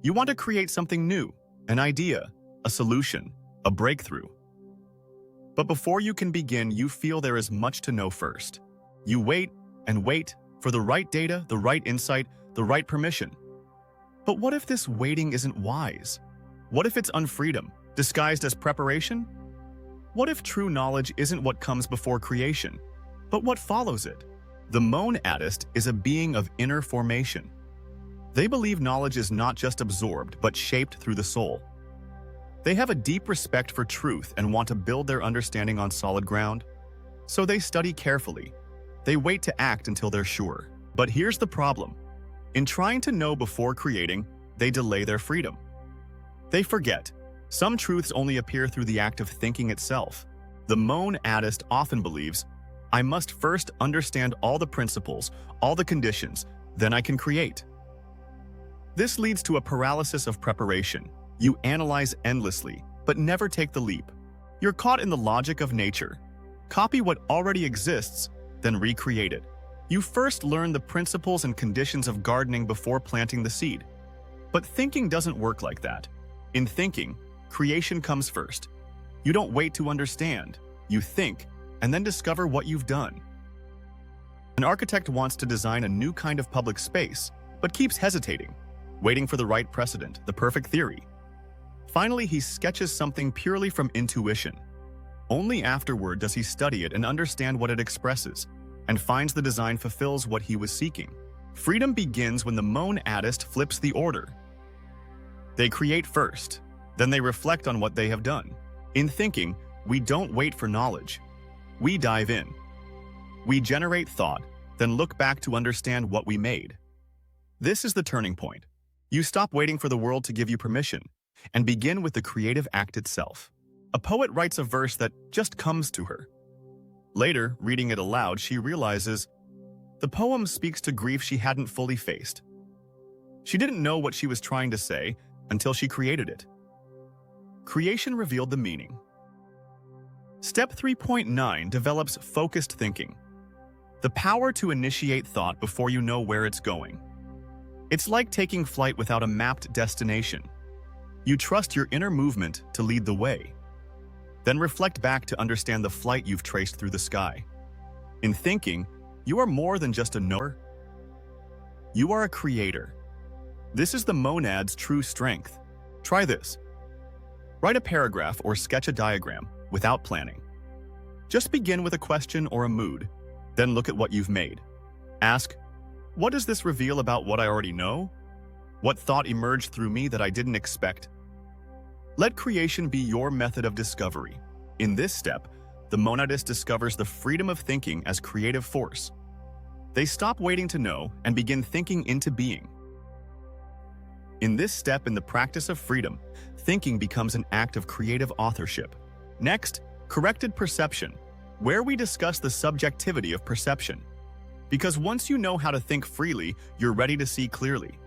You want to create something new, an idea, a solution, a breakthrough. But before you can begin, you feel there is much to know first. You wait and wait for the right data, the right insight, the right permission. But what if this waiting isn't wise? What if it's unfreedom, disguised as preparation? What if true knowledge isn't what comes before creation, but what follows it? The monadist is a being of inner formation. They believe knowledge is not just absorbed, but shaped through the soul. They have a deep respect for truth and want to build their understanding on solid ground. So they study carefully. They wait to act until they're sure. But here's the problem. In trying to know before creating, they delay their freedom. They forget. Some truths only appear through the act of thinking itself. The monadist often believes, I must first understand all the principles, all the conditions, then I can create. This leads to a paralysis of preparation. You analyze endlessly, but never take the leap. You're caught in the logic of nature. Copy what already exists, then recreate it. You first learn the principles and conditions of gardening before planting the seed. But thinking doesn't work like that. In thinking, creation comes first. You don't wait to understand. You think, and then discover what you've done. An architect wants to design a new kind of public space, but keeps hesitating, waiting for the right precedent, the perfect theory. Finally, he sketches something purely from intuition. Only afterward does he study it and understand what it expresses, and finds the design fulfills what he was seeking. Freedom begins when the monadist flips the order. They create first, then they reflect on what they have done. In thinking, we don't wait for knowledge. We dive in. We generate thought, then look back to understand what we made. This is the turning point. You stop waiting for the world to give you permission, and begin with the creative act itself. A poet writes a verse that just comes to her. Later, reading it aloud, she realizes the poem speaks to grief she hadn't fully faced. She didn't know what she was trying to say until she created it. Creation revealed the meaning. Step 3.9 develops focused thinking. The power to initiate thought before you know where it's going. It's like taking flight without a mapped destination. You trust your inner movement to lead the way. Then reflect back to understand the flight you've traced through the sky. In thinking, you are more than just a knower. You are a creator. This is the monad's true strength. Try this. Write a paragraph or sketch a diagram without planning. Just begin with a question or a mood, then look at what you've made. Ask, what does this reveal about what I already know? What thought emerged through me that I didn't expect? Let creation be your method of discovery. In this step, the monadist discovers the freedom of thinking as creative force. They stop waiting to know and begin thinking into being. In this step in the practice of freedom, thinking becomes an act of creative authorship. Next, corrected perception, where we discuss the subjectivity of perception. Because once you know how to think freely, you're ready to see clearly.